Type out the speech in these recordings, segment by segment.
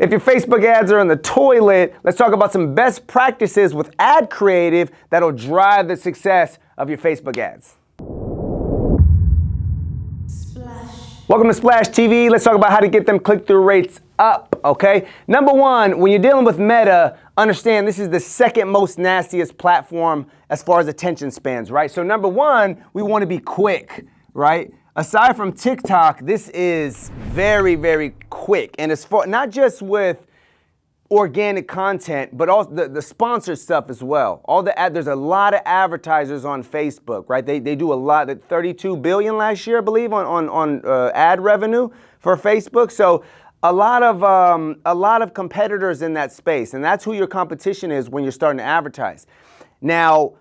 If your Facebook ads are in the toilet, let's talk about some best practices with ad creative that'll drive the success of your Facebook ads. Welcome to Splash TV. Let's talk about how to get them click-through rates up, okay? Number one, when you're dealing with Meta, understand this is the second most nastiest platform as far as attention spans, right? So number one, we want to be quick, right? Aside from TikTok, this is very, very quick. And it's for not just with organic content, but also the sponsored stuff as well. There's a lot of advertisers on Facebook, right? They do a lot. 32 billion last year, I believe, on ad revenue for Facebook. So a lot of competitors in that space, and that's who your competition is when you're starting to advertise. Now,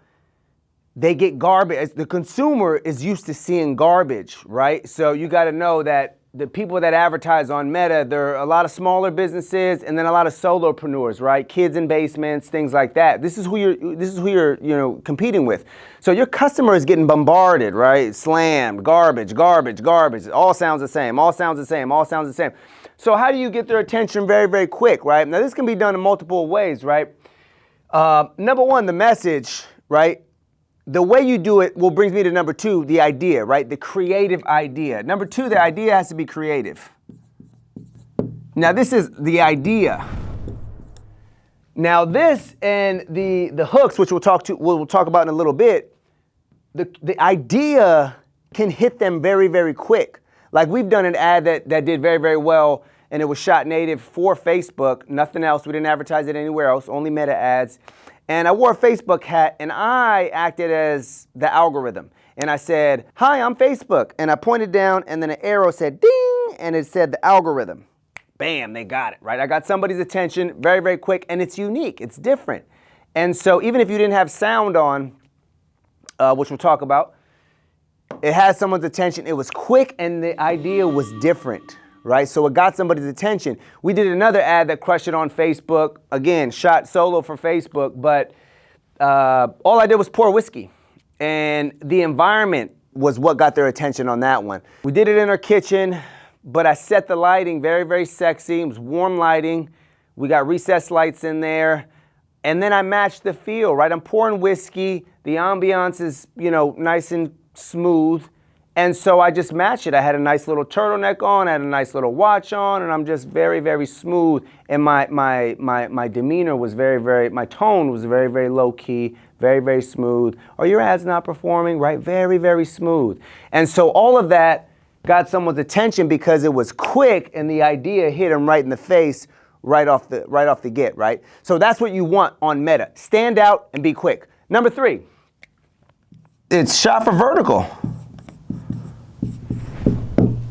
they get garbage. The consumer is used to seeing garbage, right? So you got to know that the people that advertise on Meta, there are a lot of smaller businesses and then a lot of solopreneurs, right? Kids in basements, things like that. This is who you're competing with. So your customer is getting bombarded, right? Slammed, garbage, garbage, garbage. It all sounds the same, all sounds the same, all sounds the same. So how do you get their attention very, very quick, right? Now this can be done in multiple ways, right? Number one, the message, right? The way you do it brings me to number two, the idea, right? The creative idea. Number two, the idea has to be creative. Now this is the idea. Now this and the hooks, which we'll talk about in a little bit, the idea can hit them very, very quick. Like we've done an ad that did very, very well, and it was shot native for Facebook, nothing else. We didn't advertise it anywhere else, only Meta ads. And I wore a Facebook hat, and I acted as the algorithm. And I said, "Hi, I'm Facebook." And I pointed down, and then an arrow said, "Ding," and it said the algorithm. Bam, they got it, right? I got somebody's attention very, very quick, and it's unique. It's different. And so even if you didn't have sound on, which we'll talk about, it had someone's attention. It was quick, and the idea was different. Right? So it got somebody's attention. We did another ad that crushed it on Facebook. Again, shot solo for Facebook, but all I did was pour whiskey. And the environment was what got their attention on that one. We did it in our kitchen, but I set the lighting very, very sexy. It was warm lighting. We got recessed lights in there. And then I matched the feel, right? I'm pouring whiskey. The ambiance is, nice and smooth. And so I just matched it. I had a nice little turtleneck on, I had a nice little watch on, and I'm just very, very smooth. And my demeanor was very, very, my tone was very, very low key, very, very smooth. Are your ads not performing? Right? Very, very smooth. And so all of that got someone's attention because it was quick and the idea hit them right in the face right off the get, right? So that's what you want on Meta. Stand out and be quick. Number three, it's shot for vertical.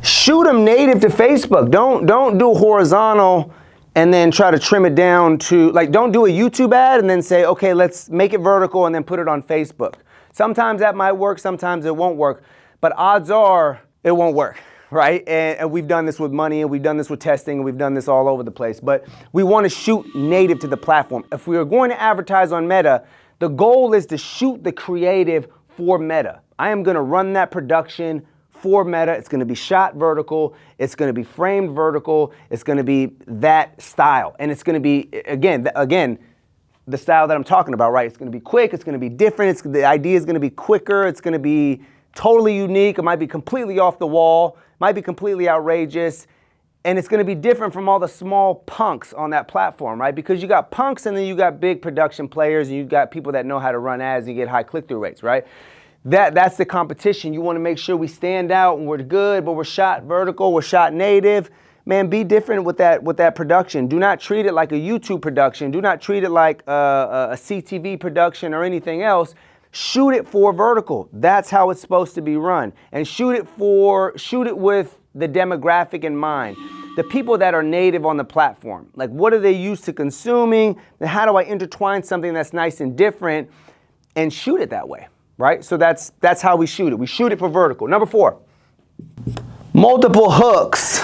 Shoot them native to Facebook. Don't do horizontal and then try to trim it down to, don't do a YouTube ad and then say, okay, let's make it vertical and then put it on Facebook. Sometimes that might work, sometimes it won't work, but odds are it won't work, right? And we've done this with money, and we've done this with testing, and we've done this all over the place, but we want to shoot native to the platform. If we are going to advertise on Meta, the goal is to shoot the creative for Meta. I am going to run that production for Meta. It's going to be shot vertical. It's going to be framed vertical. It's going to be that style. And it's going to be, again, the style that I'm talking about, right? It's going to be quick. It's going to be different. The idea is going to be quicker. It's going to be totally unique. It might be completely off the wall. Might be completely outrageous. And it's going to be different from all the small punks on that platform, right? Because you got punks and then you got big production players and you got people that know how to run ads and you get high click-through rates, right? That's the competition. You want to make sure we stand out and we're good, but we're shot vertical, we're shot native. Man, be different with that production. Do not treat it like a YouTube production. Do not treat it like a CTV production or anything else. Shoot it for vertical. That's how it's supposed to be run. And shoot it with the demographic in mind. The people that are native on the platform. Like, what are they used to consuming? And how do I intertwine something that's nice and different and shoot it that way? Right? So that's how we shoot it. We shoot it for vertical. Number four, multiple hooks,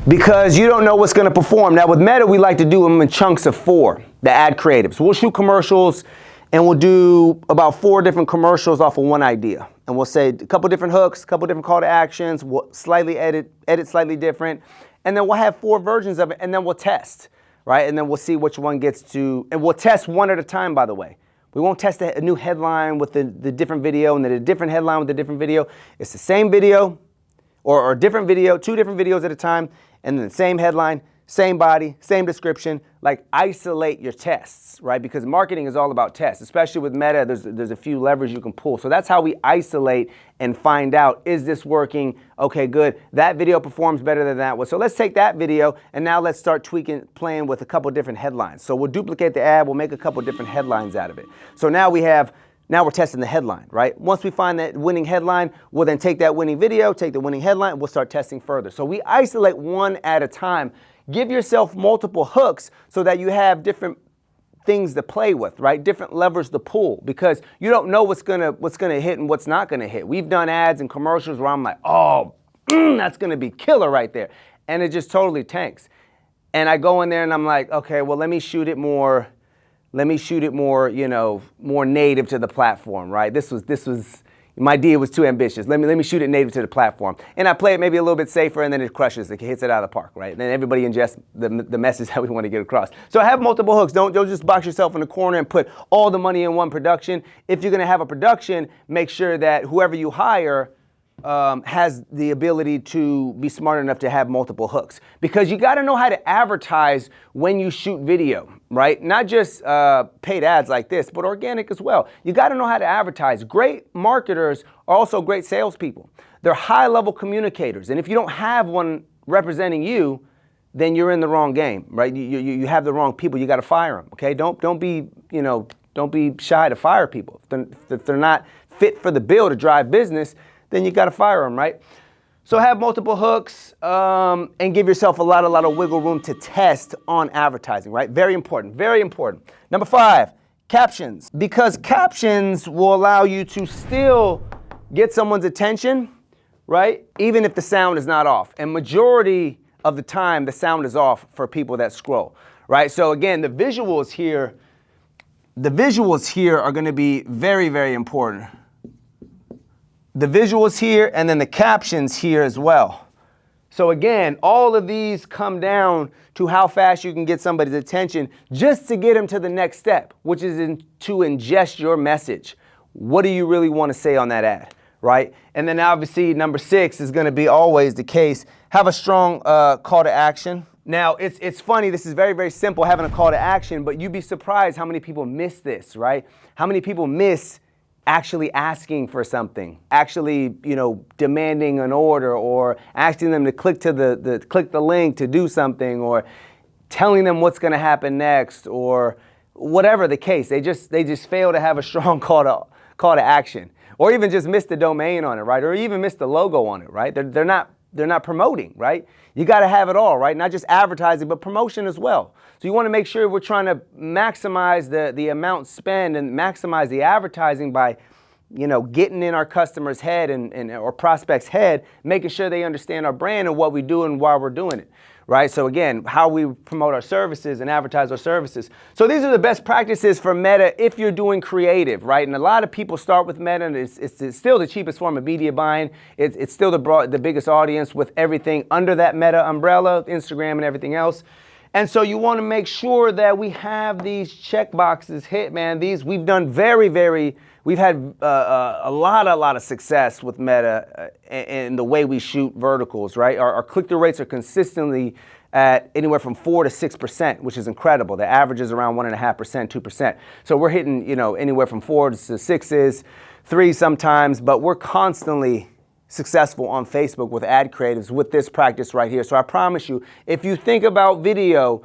because you don't know what's going to perform. Now with Meta, we like to do them in chunks of 4, the ad creatives. We'll shoot commercials and we'll do about 4 different commercials off of one idea. And we'll say a couple different hooks, a couple different call to actions. We'll slightly edit slightly different. and then we'll have 4 versions of it, and then we'll test, right? And then we'll see which one gets to, and we'll test one at a time, by the way. We won't test a new headline with the different video and then a different headline with a different video. It's the same video or a different video, 2 different videos at a time, and then the same headline, same body, same description. Like, isolate your tests, right? Because marketing is all about tests, especially with Meta. There's a few levers you can pull. So that's how we isolate and find out, is this working? Okay, good. That video performs better than that one. So let's take that video and now let's start tweaking, playing with a couple different headlines. So we'll duplicate the ad, we'll make a couple different headlines out of it. So now we're testing the headline, right? Once we find that winning headline, we'll then take that winning video, take the winning headline, we'll start testing further. So we isolate one at a time. Give yourself multiple hooks so that you have different things to play with, right? Different levers to pull, because you don't know what's gonna hit and what's not gonna hit. We've done ads and commercials where I'm like, oh, that's gonna be killer right there. And it just totally tanks. And I go in there and I'm like, okay, well, let me shoot it more, you know, more native to the platform, right? This was, my idea was too ambitious. Let me shoot it native to the platform. And I play it maybe a little bit safer, and then it crushes it, hits it out of the park, right? And then everybody ingests the message that we want to get across. So have multiple hooks. Don't just box yourself in the corner and put all the money in one production. If you're going to have a production, make sure that whoever you hire has the ability to be smart enough to have multiple hooks, because you got to know how to advertise when you shoot video, right? Not just paid ads like this, but organic as well. You got to know how to advertise. Great marketers are also great salespeople. They're high-level communicators, and if you don't have one representing you, then you're in the wrong game, right? You have the wrong people. You got to fire them. Okay, don't be shy to fire people. If they're not fit for the bill to drive business, then you got to fire them, right? So have multiple hooks and give yourself a lot of wiggle room to test on advertising, right? Very important, very important. Number 5, captions. Because captions will allow you to still get someone's attention, right? Even if the sound is not off. And majority of the time, the sound is off for people that scroll, right? So again, the visuals here are going to be very, very important. The visuals here, and then the captions here as well. So again, all of these come down to how fast you can get somebody's attention just to get them to the next step, which is to ingest your message. What do you really want to say on that ad, right? And then obviously number 6 is going to be always the case. Have a strong call to action. Now, it's funny, this is very, very simple, having a call to action, but you'd be surprised how many people miss this, right? How many people miss actually asking for something, actually, you know, demanding an order, or asking them to click the link to do something, or telling them what's going to happen next, or whatever the case. They just fail to have a strong call to action, or even just miss the domain on it, right? Or even miss the logo on it, right? They're not promoting, right? You got to have it all, right? Not just advertising, but promotion as well. So you want to make sure we're trying to maximize the amount spent and maximize the advertising by, you know, getting in our customer's head or prospect's head, making sure they understand our brand and what we do and why we're doing it, right? So again, how we promote our services and advertise our services. So these are the best practices for Meta if you're doing creative, right? And a lot of people start with Meta, and it's still the cheapest form of media buying. It's still the biggest audience with everything under that Meta umbrella, Instagram and everything else. And so you want to make sure that we have these check boxes hit, man. We've done we've had a lot of success with Meta and the way we shoot verticals, right? Our click-through rates are consistently at anywhere from 4 to 6%, which is incredible. The average is around 1.5%, 2%. So we're hitting, you know, anywhere from 4 to 6s, 3 sometimes, but we're constantly successful on Facebook with ad creatives with this practice right here. So I promise you, if you think about video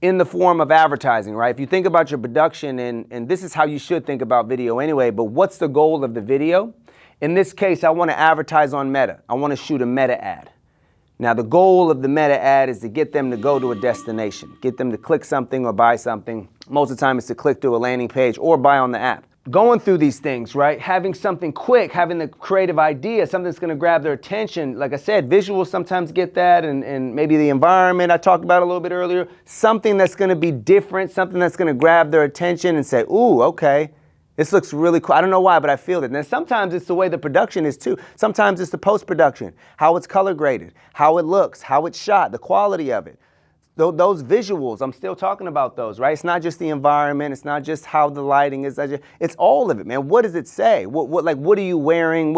in the form of advertising, right? If you think about your production, and this is how you should think about video anyway, but what's the goal of the video? In this case, I want to advertise on Meta. I want to shoot a Meta ad. Now, the goal of the Meta ad is to get them to go to a destination, get them to click something or buy something. Most of the time it's to click through a landing page or buy on the app. Going through these things, right? Having something quick, having the creative idea, something that's going to grab their attention. Like I said, visuals sometimes get that, and maybe the environment I talked about a little bit earlier. Something that's going to be different, something that's going to grab their attention and say, ooh, okay, This looks really cool. I don't know why, but I feel it. And then sometimes it's the way the production is too. Sometimes it's the post-production, how it's color graded, how it looks, how it's shot, the quality of it. Those visuals, I'm still talking about those, right? It's not just the environment. It's not just how the lighting is. It's all of it, man. What does it say? What are you wearing?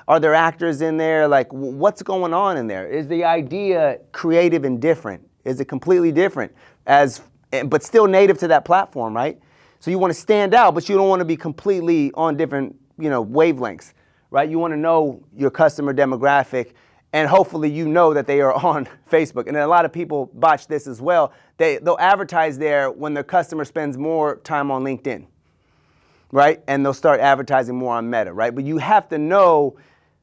Are there actors in there? Like, what's going on in there? Is the idea creative and different? Is it completely different but still native to that platform, right? So you want to stand out, but you don't want to be completely on different, wavelengths, right? You want to know your customer demographic, and hopefully you know that they are on Facebook. And then a lot of people botch this as well. They'll advertise there when their customer spends more time on LinkedIn, right? And they'll start advertising more on Meta, right? But you have to know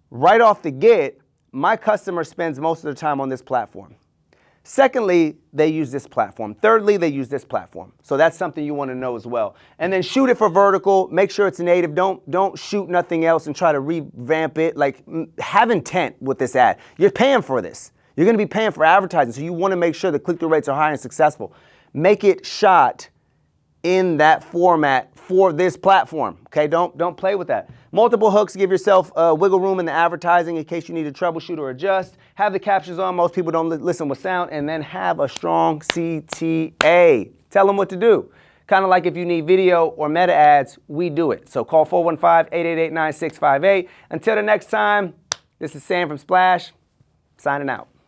right off the get, my customer spends most of their time on this platform. Secondly, they use this platform. Thirdly, they use this platform. So that's something you want to know as well. And then shoot it for vertical. Make sure it's native. Don't shoot nothing else and try to revamp it. Like, have intent with this ad. You're paying for this. You're going to be paying for advertising. So you want to make sure the click-through rates are high and successful. Make it shot in that format for this platform. Okay, don't play with that. Multiple hooks, give yourself wiggle room in the advertising in case you need to troubleshoot or adjust. Have the captions on. Most people don't listen with sound. And then have a strong CTA. Tell them what to do. Kind of like if you need video or meta ads, we do it. So call 415-888-9658. Until the next time, this is Sam from Splash, signing out.